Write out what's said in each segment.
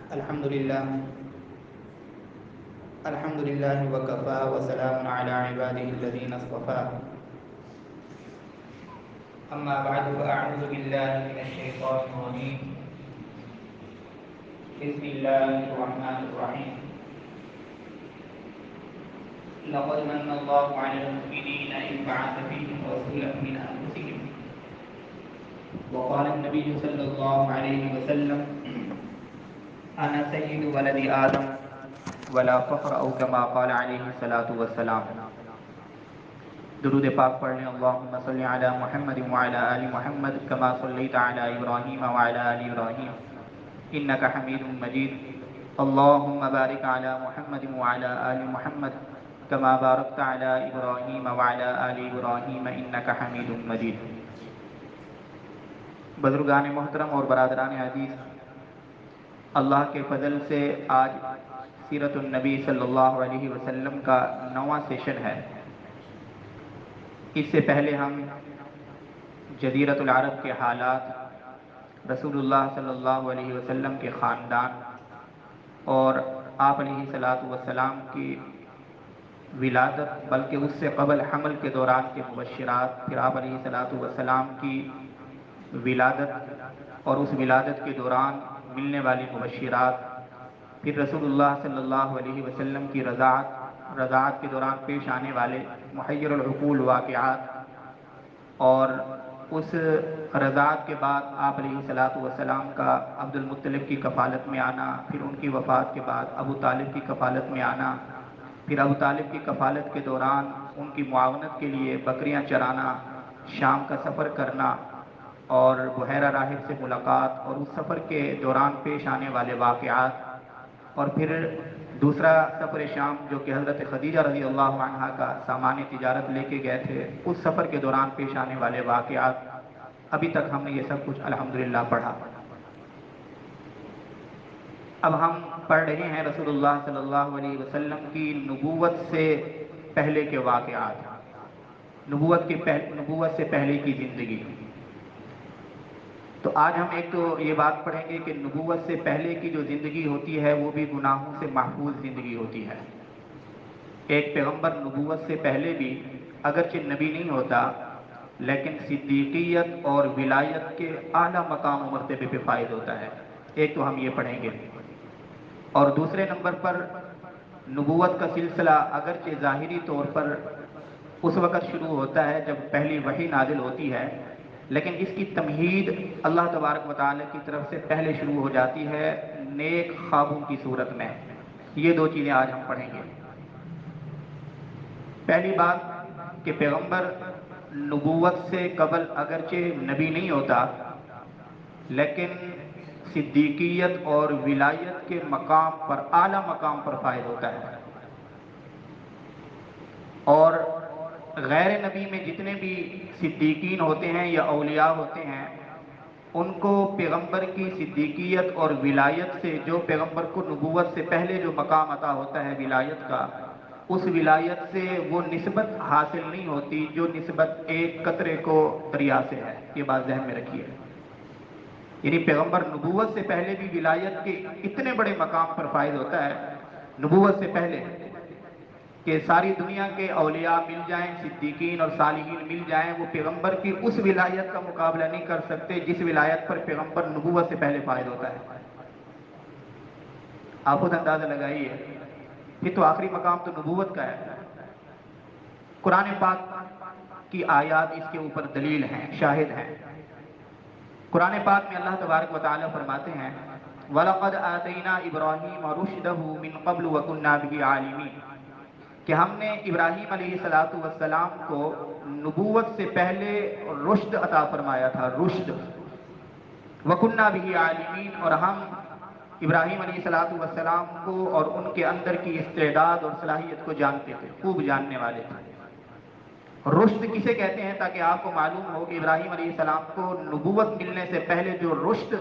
الحمد لله الحمد لله وكفى وسلام على عباده الذين اصطفى أما بعد فأعوذ بالله من الشيطان الرجيم بسم الله الرحمن الرحيم لقد من الله على المؤمنين إذ بعث فيهم رسولا من أنفسهم وقال النبي صلى الله عليه وسلم أنا سيد ولد آدم ولا فخر أو كما قال عليه الصلاة والسلام. درود پاک پڑھ لیں. اللہم صلی علی محمد وعلی آل محمد کما صلیت علی ابراہیم وعلی آل ابراہیم انک حمید مجید. اللہم بارک علی محمد وعلی آل محمد کما بارکت علی ابراہیم وعلی آل ابراہیم انک حمید مجید. بزرگان محترم اور برادران حدیث، اللہ کے فضل سے آج سیرت النبی صلی اللہ علیہ وسلم کا 9واں سیشن ہے. اس سے پہلے ہم جزیرۃ العرب کے حالات، رسول اللہ صلی اللہ علیہ وسلم کے خاندان اور آپ علیہ الصلاۃ والسلام کی ولادت، بلکہ اس سے قبل حمل کے دوران کے مبشرات، پھر آپ علیہ الصلاۃ والسلام کی ولادت اور اس ولادت کے دوران ملنے والی مبشرات، پھر رسول اللہ صلی اللہ علیہ وسلم کی رضاعت کے دوران پیش آنے والے محیر العقول واقعات، اور اس رضاعت کے بعد آپ علیہ الصلاۃ والسلام کا عبد المطلب کی کفالت میں آنا، پھر ان کی وفات کے بعد ابو طالب کی کفالت میں آنا، پھر ابو طالب کی کفالت کے دوران ان کی معاونت کے لیے بکریاں چرانا، شام کا سفر کرنا اور بحیرہ راہب سے ملاقات اور اس سفر کے دوران پیش آنے والے واقعات، اور پھر دوسرا سفر شام جو کہ حضرت خدیجہ رضی اللہ عنہا کا سامان تجارت لے کے گئے تھے، اس سفر کے دوران پیش آنے والے واقعات. ابھی تک ہم نے یہ سب کچھ الحمدللہ پڑھا. اب ہم پڑھ رہے ہیں رسول اللہ صلی اللہ علیہ وسلم کی نبوت سے پہلے کے واقعات، نبوت سے پہلے کی زندگی. تو آج ہم ایک تو یہ بات پڑھیں گے کہ نبوت سے پہلے کی جو زندگی ہوتی ہے وہ بھی گناہوں سے محفوظ زندگی ہوتی ہے. ایک پیغمبر نبوت سے پہلے بھی اگرچہ نبی نہیں ہوتا، لیکن صدیقیت اور ولایت کے اعلیٰ مقام و مرتبے پہ فائز ہوتا ہے. ایک تو ہم یہ پڑھیں گے. اور دوسرے نمبر پر نبوت کا سلسلہ اگرچہ ظاہری طور پر اس وقت شروع ہوتا ہے جب پہلی وحی نازل ہوتی ہے، لیکن اس کی تمہید اللہ تبارک و تعالی کی طرف سے پہلے شروع ہو جاتی ہے نیک خوابوں کی صورت میں. یہ دو چیزیں آج ہم پڑھیں گے. پہلی بات کہ پیغمبر نبوت سے قبل اگرچہ نبی نہیں ہوتا، لیکن صدیقیت اور ولایت کے مقام پر، اعلیٰ مقام پر فائز ہوتا ہے. اور غیر نبی میں جتنے بھی صدیقین ہوتے ہیں یا اولیاء ہوتے ہیں، ان کو پیغمبر کی صدیقیت اور ولایت سے، جو پیغمبر کو نبوت سے پہلے جو مقام عطا ہوتا ہے ولایت کا، اس ولایت سے وہ نسبت حاصل نہیں ہوتی جو نسبت ایک قطرے کو دریا سے ہے. یہ بات ذہن میں رکھیے. یعنی پیغمبر نبوت سے پہلے بھی ولایت کے اتنے بڑے مقام پر فائز ہوتا ہے نبوت سے پہلے کہ ساری دنیا کے اولیاء مل جائیں، صدیقین اور صالحین مل جائیں، وہ پیغمبر کی اس ولایت کا مقابلہ نہیں کر سکتے جس ولایت پر پیغمبر نبوت سے پہلے فائز ہوتا ہے. آپ خود اندازہ لگائیے. پھر تو آخری مقام تو نبوت کا ہے. قرآن پاک کی آیات اس کے اوپر دلیل ہیں، شاہد ہیں. قرآن پاک میں اللہ تبارک و تعالی فرماتے ہیں وَلَقَدْ آتَيْنَا إِبْرَاهِيمَ رُشْدَهُ مِنْ قَبْلُ وَكُنَّا بِهِ عَالِمِينَ، کہ ہم نے ابراہیم علیہ السلام کو نبوت سے پہلے رشد عطا فرمایا تھا. رشد. وَكُنَّا بِهِ عَالِمِينَ، اور ہم ابراہیم علیہ السلام کو اور ان کے اندر کی استعداد اور صلاحیت کو جانتے تھے، خوب جاننے والے تھے. رشد کسے کہتے ہیں؟ تاکہ آپ کو معلوم ہو کہ ابراہیم علیہ السلام کو نبوت ملنے سے پہلے جو رشد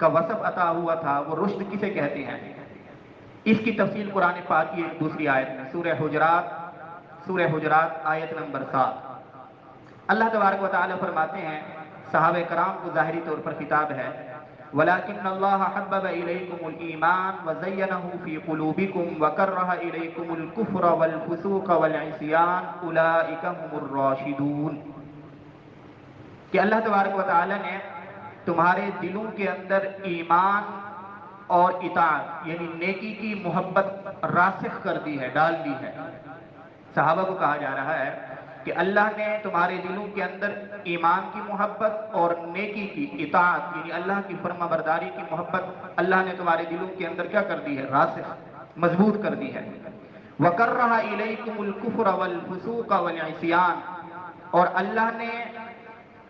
کا وصف عطا ہوا تھا وہ رشد کسے کہتے ہیں؟ اس کی تفصیل قرآن پاک کی ایک دوسری آیت میں، سورہ حجرات آیت نمبر 7. اللہ تبارک و تعالی فرماتے ہیں، صحابہ کرام کو ظاہری طور پر خطاب ہے وَلَكِنَّ اللَّهَ حَبَّبَ إِلَيْكُمُ الْإِيمَانَ وَزَيَّنَهُ فِي قُلُوبِكُمْ وَكَرَّهَ إِلَيْكُمُ الْكُفْرَ وَالْفُسُوقَ وَالْعِصْيَانَ أُولَئِكَ هُمُ الرَّاشِدُونَ، کہ اللہ تبارک و تعالی نے تمہارے دلوں کے اندر ایمان اور اطاعت یعنی نیکی کی محبت راسخ کر دی ہے، ڈال دی ہے۔ صحابہ کو کہا جا رہا ہے کہ اللہ نے تمہارے دلوں کے اندر ایمان کی محبت اور نیکی کی اطاعت یعنی اللہ کی فرما برداری کی محبت اللہ نے تمہارے دلوں کے اندر کیا کر دی ہے؟ راسخ، مضبوط کر دی ہے۔ وَكَرَّهَ إِلَيْكُمُ الْكُفْرَ وَالْفُسُوقَ وَالْعِصْيَانَ، اور اللہ نے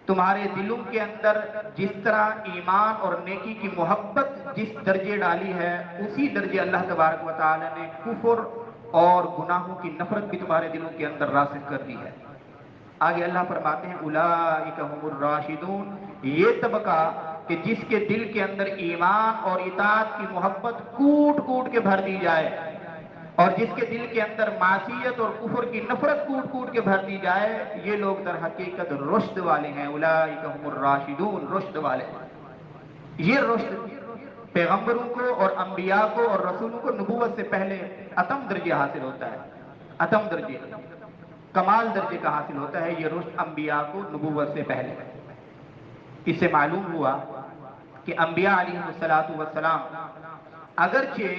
تمہارے دلوں کے اندر جس طرح ایمان اور نیکی کی محبت جس درجے ڈالی ہے، اسی درجے اللہ تبارک و تعالی نے کفر اور گناہوں کی نفرت بھی تمہارے دلوں کے اندر راسخ کر دی ہے۔ آگے اللہ فرماتے ہیں اولئک هم الراشدون، یہ طبقہ کہ جس کے دل کے اندر ایمان اور اطاعت کی محبت کوٹ کوٹ کے بھر دی جائے، اور جس کے دل کے اندر معصیت اور کفر کی نفرت کوٹ کوٹ کے بھر دی جائے، یہ لوگ در حقیقت رشد والے ہیں۔ اولئک هم الراشدون، رشد والے۔ یہ رشد پیغمبروں کو اور انبیاء کو اور رسولوں کو نبوت سے پہلے اتم درجے حاصل ہوتا ہے، اتم درجے، کمال درجے کا حاصل ہوتا ہے یہ رشد انبیاء کو نبوت سے پہلے۔ اس سے معلوم ہوا کہ انبیاء علیہ السلام اگرچہ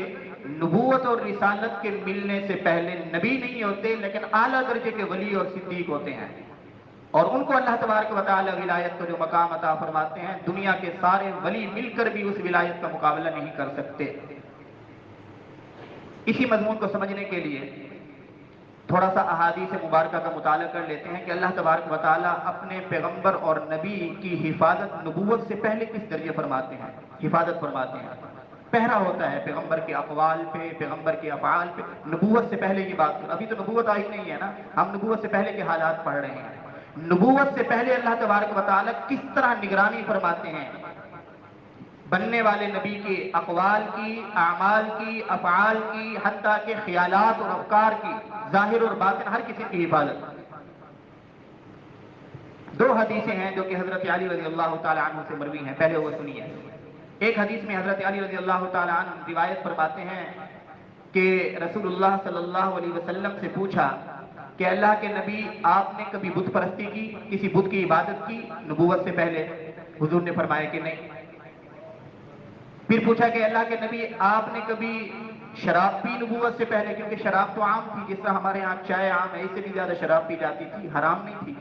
نبوت اور رسالت کے ملنے سے پہلے نبی نہیں ہوتے، لیکن اعلیٰ درجے کے ولی اور صدیق ہوتے ہیں، اور ان کو اللہ تبارک و تعالی ولایت کا جو مقام عطا فرماتے ہیں، دنیا کے سارے ولی مل کر بھی اس ولایت کا مقابلہ نہیں کر سکتے۔ اسی مضمون کو سمجھنے کے لیے تھوڑا سا احادیث مبارکہ کا مطالعہ کر لیتے ہیں کہ اللہ تبارک و تعالی اپنے پیغمبر اور نبی کی حفاظت نبوت سے پہلے کس درجے فرماتے ہیں، حفاظت فرماتے ہیں۔ پہرا ہوتا ہے پیغمبر کے اقوال پہ، پیغمبر کے افعال پہ، نبوت سے پہلے کی بات کرو۔ ابھی تو نبوت آئی نہیں ہے نا، ہم نبوت سے پہلے کے حالات پڑھ رہے ہیں۔ نبوت سے پہلے اللہ تبارک و تعالی کس طرح نگرانی فرماتے ہیں بننے والے نبی کے اقوال کی، اعمال کی، افعال کی، حتیٰ کہ خیالات اور افکار کی، ظاہر اور باطن ہر کسی کی حفاظت۔ دو حدیثیں ہیں جو کہ حضرت علی رضی اللہ تعالی عنہ سے مروی ہیں، پہلے وہ سنیے۔ ایک حدیث میں حضرت علی رضی اللہ تعالی عنہ روایت فرماتے ہیں کہ رسول اللہ صلی اللہ علیہ وسلم سے پوچھا کہ اللہ کے نبی آپ نے کبھی بت پرستی کی، کسی بت کی عبادت کی نبوت سے پہلے؟ حضور نے فرمایا کہ نہیں۔ پھر پوچھا کہ اللہ کے نبی آپ نے کبھی شراب پی نبوت سے پہلے؟ کیونکہ شراب تو عام تھی، جس طرح ہمارے ہاں چائے عام ہے، اس سے بھی زیادہ شراب پی جاتی تھی، حرام نہیں تھی،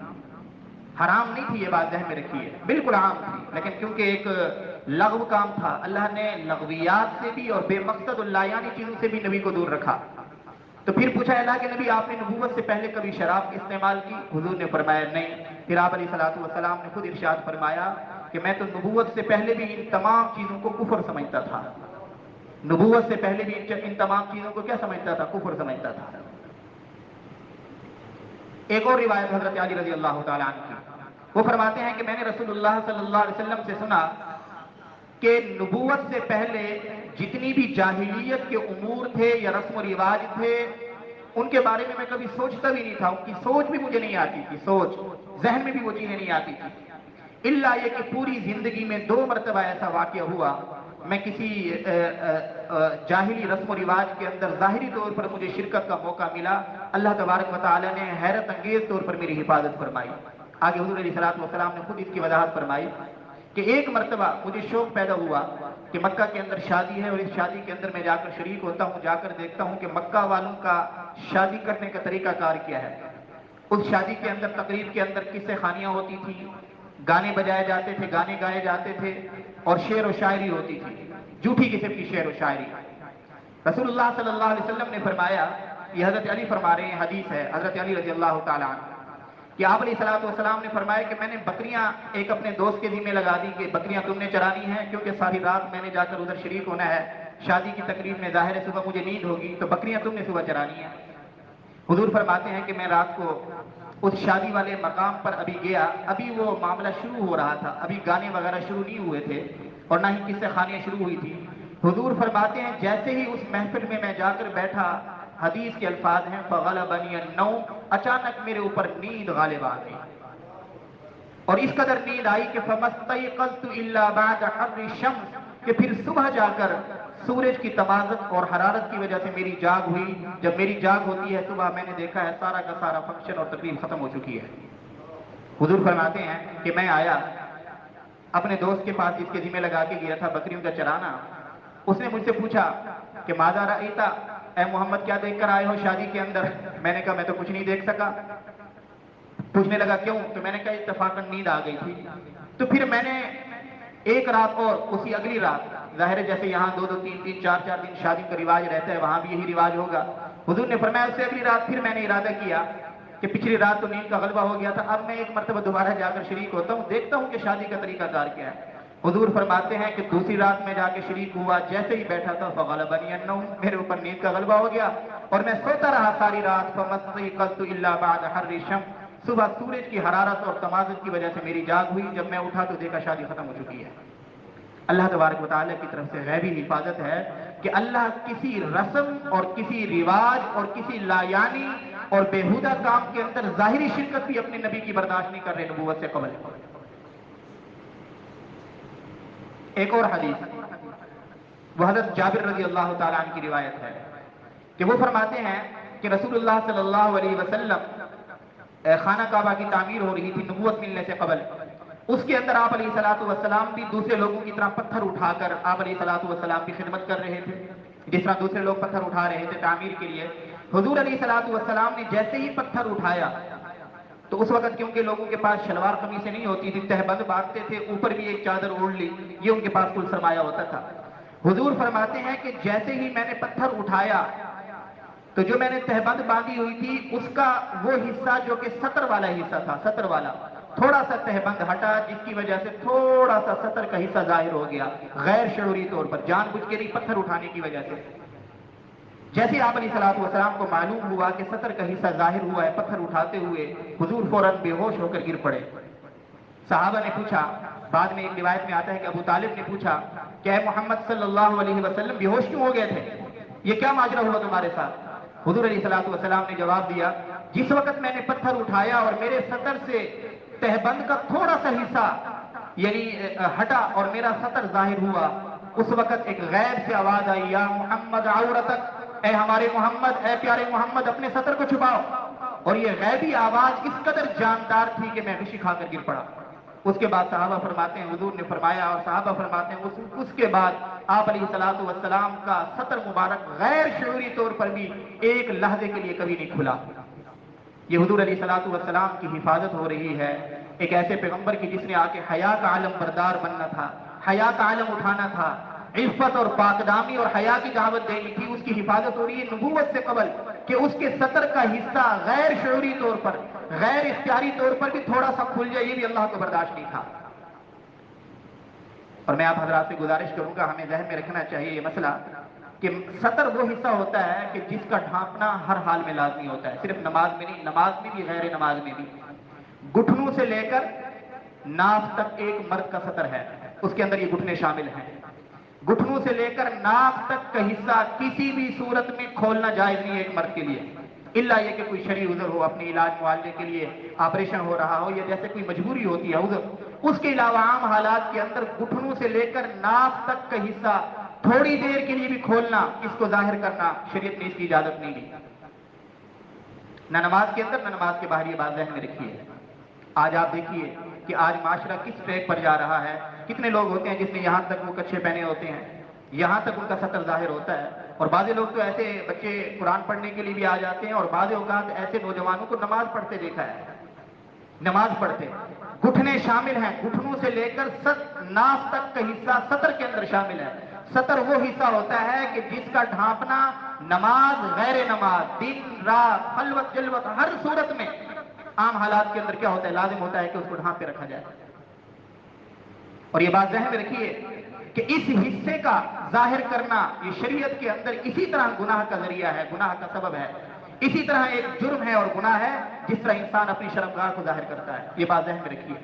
حرام نہیں تھی، یہ بات ذہن میں رکھیے، بالکل عام تھی، لیکن کیونکہ ایک لغو کام تھا، اللہ نے لغویات سے بھی اور بے مقصد اللایانی چیزوں سے بھی نبی کو دور رکھا۔ تو پھر پوچھا اللہ کے نبی آپ نے نبوت سے پہلے کبھی شراب استعمال کی؟ حضور نے فرمایا نہیں۔ پھر آپ علیہ السلام نے خود ارشاد فرمایا کہ میں تو نبوت سے پہلے بھی ان تمام چیزوں کو کفر سمجھتا تھا، نبوت سے پہلے بھی ان تمام چیزوں کو کیا سمجھتا تھا؟ کفر سمجھتا تھا۔ ایک اور روایت حضرت علی رضی اللہ تعالیٰ عنہ کی، وہ فرماتے ہیں کہ میں نے رسول اللہ صلی اللہ علیہ وسلم سے سنا کہ نبوت سے پہلے جتنی بھی جاہلیت کے امور تھے یا رسم و رواج تھے، ان کے بارے میں میں کبھی سوچتا بھی نہیں تھا، ان کی سوچ بھی مجھے نہیں آتی تھی، سوچ ذہن میں بھی وہ چیزیں نہیں آتی تھی، الا یہ کہ پوری زندگی میں 2 مرتبہ ایسا واقعہ ہوا، میں کسی جاہلی رسم و رواج کے اندر ظاہری طور پر مجھے شرکت کا موقع ملا، اللہ تبارک و تعالی نے حیرت انگیز طور پر میری حفاظت فرمائی۔ آگے حضور علیہ السلام نے خود اس کی وضاحت فرمائی کہ ایک مرتبہ مجھے شوق پیدا ہوا کہ مکہ کے اندر شادی ہے اور اس شادی کے اندر میں جا کر شریک ہوتا ہوں، جا کر دیکھتا ہوں کہ مکہ والوں کا شادی کرنے کا طریقہ کار کیا ہے۔ اس شادی کے اندر، تقریب کے اندر قصے خانیاں ہوتی تھی، گانے بجائے جاتے تھے، گانے گائے جاتے تھے، اور شعر و شاعری ہوتی تھی، جھوٹی قسم کی شعر و شاعری۔ رسول اللہ صلی اللہ علیہ وسلم نے فرمایا، یہ حضرت علی فرما رہے ہیں، حدیث ہے حضرت علی رضی اللہ تعالیٰ عنہ، کہ آپ علیہ السلام نے فرمایا کہ میں نے بکریاں ایک اپنے دوست کے ذمہ لگا دی کہ بکریاں تم نے چرانی ہیں، کیونکہ ساری رات میں نے جا کر ادھر شریک ہونا ہے، شادی کی تقریب میں ظاہر ہے صبح مجھے نیند ہوگی، تو بکریاں تم نے صبح چرانی ہیں۔ حضور فرماتے ہیں کہ میں رات کو اس شادی والے مقام پر ابھی گیا، ابھی وہ معاملہ شروع ہو رہا تھا، ابھی گانے وغیرہ شروع نہیں ہوئے تھے اور نہ ہی قصے خانیاں شروع ہوئی تھی۔ حضور فرماتے ہیں جیسے ہی اس محفل میں جا کر بیٹھا، حدیث کے الفاظ ہیں فغلبنی النوم، اچانک میرے اوپر نیند غالب آ گئی۔ اور اس قدر نیند آئی کہ فمستيقظت الا بعد حر الشمس، کہ پھر صبح جا کر سورج کی تمازت اور حرارت کی وجہ سے میری جاگ ہوئی۔ جب میری جاگ ہوتی ہے صبح، میں نے دیکھا ہے سارا کا سارا فنکشن اور تقریب ختم ہو چکی ہے۔ حضور فرماتے ہیں کہ میں آیا اپنے دوست کے پاس جس کے ذمہ لگا کے گیا تھا بکریوں کا چرانا، اس نے مجھ سے پوچھا کہ ماذا رأیت، اے محمد کیا دیکھ کر آئے ہو شادی کے اندر؟ میں نے کہا میں تو کچھ نہیں دیکھ سکا۔ پوچھنے لگا کیوں؟ تو میں نے کہا اتفاقاً نیند آ گئی تھی۔ تو پھر میں نے ایک رات اور اسی اگلی رات، ظاہر ہے جیسے یہاں 2 2 3 3 4 4 دن شادی کا رواج رہتا ہے، وہاں بھی یہی رواج ہوگا۔ حضور نے فرمایا اس سے اگلی رات پھر میں نے ارادہ کیا کہ پچھلی رات تو نیند کا غلبہ ہو گیا تھا، اب میں ایک مرتبہ دوبارہ جا کر شریک ہوتا ہوں، دیکھتا ہوں کہ شادی کا طریقہ کار کیا ہے۔ حضور فرماتے ہیں کہ دوسری رات میں جا کے شریک ہوا، جیسے ہی بیٹھا تھا فغلبنی النوم، میرے اوپر نیند کا غلبہ ہو گیا اور میں سوتا رہا ساری رات۔ فمستيقظت الا بعد حر الشمس، صبح سورج کی حرارت اور تمازت کی وجہ سے میری جاگ ہوئی، جب میں اٹھا تو دیکھا شادی ختم ہو چکی ہے۔ اللہ تبارک و تعالیٰ کی طرف سے غیبی حفاظت ہے کہ اللہ کسی رسم اور کسی رواج اور کسی لایانی اور بےہودہ کام کے اندر ظاہری شرکت بھی اپنے نبی کی برداشت نہیں کر رہے نبوت سے قبل۔ ایک اور حدیث وہ حضرت جابر رضی اللہ تعالیٰ عنہ کی روایت ہے کہ وہ فرماتے ہیں کہ رسول اللہ صلی اللہ علیہ وسلم خانہ کعبہ کی تعمیر ہو رہی تھی نبوت ملنے سے قبل، اس کے اندر آپ علیہ الصلوۃ والسلام بھی دوسرے لوگوں کی طرح پتھر اٹھا کر آپ علیہ الصلوۃ والسلام کی خدمت کر رہے تھے، جس طرح دوسرے لوگ پتھر اٹھا رہے تھے تعمیر کے لیے۔ حضور علیہ الصلوۃ والسلام نے جیسے ہی پتھر اٹھایا تو اس وقت کیونکہ لوگوں کے پاس شلوار قمیصیں نہیں ہوتی تھی، تہبند باندھتے تھے، اوپر بھی ایک چادر اوڑھ لی، یہ ان کے پاس کل سرمایہ ہوتا تھا۔ حضور فرماتے ہیں کہ جیسے ہی میں نے پتھر اٹھایا تو جو میں نے تہبند باندھی ہوئی تھی اس کا وہ حصہ جو کہ سطر والا حصہ تھا، سطر والا تھوڑا سا تہبند ہٹا، جس کی وجہ سے تھوڑا سا سطر کا حصہ ظاہر ہو گیا، غیر شعوری طور پر، جان بوجھ کے نہیں، پتھر اٹھانے کی وجہ سے۔ جیسے آپ علیہ الصلوۃ والسلام کو معلوم ہوا کہ سطر کا حصہ ظاہر ہوا ہے پتھر اٹھاتے ہوئے، حضور فوراً بے ہوش ہو کر گر پڑے۔ صحابہ نے پوچھا، بعد میں ایک روایت میں آتا ہے کہ ابو طالب نے پوچھا کہ اے محمد صلی اللہ علیہ وسلم بے ہوش کیوں ہو گئے تھے، یہ کیا ماجرا ہوا تمہارے ساتھ؟ حضور علیہ الصلوۃ والسلام نے جواب دیا، جس وقت میں نے پتھر اٹھایا اور میرے سطر سے تہبند کا تھوڑا سا حصہ یعنی ہٹا اور میرا سطر ظاہر ہوا، اس وقت ایک غیب سے آواز آئی، یا محمد عورتک، اے ہمارے محمد، اے پیارے محمد اپنے سطر کو چھپاؤ۔ اور یہ غیبی آواز اس قدر جاندار تھی کہ میں غشی کھا کر گر پڑا۔ اس کے بعد صحابہ فرماتے ہیں حضور نے فرمایا اور صحابہ فرماتے ہیں اس کے بعد آپ علیہ الصلوۃ والسلام کا سطر مبارک غیر شعوری طور پر بھی ایک لحظے کے لیے کبھی نہیں کھلا۔ یہ حضور علیہ الصلوۃ والسلام کی حفاظت ہو رہی ہے، ایک ایسے پیغمبر کی جس نے آ کے حیا کا عالم بردار بننا تھا، حیا کا عالم اٹھانا تھا، عفت اور پاکدامی اور حیا کی دعوت دینی تھی، اس کی حفاظت ہو رہی ہے نبوت سے قبل کہ اس کے سطر کا حصہ غیر شعوری طور پر، غیر اختیاری طور پر بھی تھوڑا سا کھل جائے، یہ بھی اللہ کو برداشت نہیں تھا۔ اور میں آپ حضرات سے گزارش کروں گا ہمیں ذہن میں رکھنا چاہیے یہ مسئلہ کہ سطر وہ حصہ ہوتا ہے کہ جس کا ڈھانپنا ہر حال میں لازمی ہوتا ہے، صرف نماز میں نہیں، نماز میں بھی غیر نماز میں بھی۔ گھٹنوں سے لے کر ناف تک ایک مرد کا سطر ہے، اس کے اندر یہ گھٹنے شامل ہیں۔ گھٹنوں سے لے کر ناف تک کا حصہ کسی بھی صورت میں کھولنا جائز نہیں ہے ایک مرد کے لیے، الا یہ کہ کوئی شرعی عذر ہو، اپنے علاج معالجے کے لیے آپریشن ہو رہا ہو یا جیسے کوئی مجبوری ہوتی ہے عذر، اس کے علاوہ عام حالات کے اندر گھٹنوں سے لے کر ناف تک کا حصہ تھوڑی دیر کے لیے بھی کھولنا، اس کو ظاہر کرنا، شریعت نے اس کی اجازت نہیں دی، نہ نماز کے اندر نہ نماز کے باہر، یہ بات ذہن میں رکھیے۔ آج آپ دیکھیے کہ آج معاشرہ کس ٹریک پر جا رہا ہے، کتنے لوگ ہوتے ہیں جس نے یہاں تک وہ کچھے پہنے ہوتے ہیں، یہاں تک ان کا سطر ظاہر ہوتا ہے، اور بعض لوگ تو ایسے بچے قرآن پڑھنے کے لیے بھی آ جاتے ہیں، اور بعض اوقات ایسے نوجوانوں کو نماز پڑھتے دیکھا ہے، نماز پڑھتے، گھٹنے شامل ہیں، گھٹنوں سے لے کر ناف تک کا حصہ سطر کے اندر شامل ہے۔ سطر وہ حصہ ہوتا ہے کہ جس کا ڈھانپنا نماز غیر نماز، دن رات، خلوت جلوت، ہر صورت میں عام حالات کے اندر کیا ہوتا ہے، لازم ہوتا ہے کہ اس کو ڈھانپ کے رکھا جائے۔ اور یہ بات ذہن میں رکھیے کہ اس حصے کا ظاہر کرنا یہ شریعت کے اندر اسی طرح گناہ کا ذریعہ ہے، گناہ کا سبب ہے، اسی طرح ایک جرم ہے اور گناہ ہے جس طرح انسان اپنی شرمگاہ کو ظاہر کرتا ہے، یہ بات ذہن میں رکھیے۔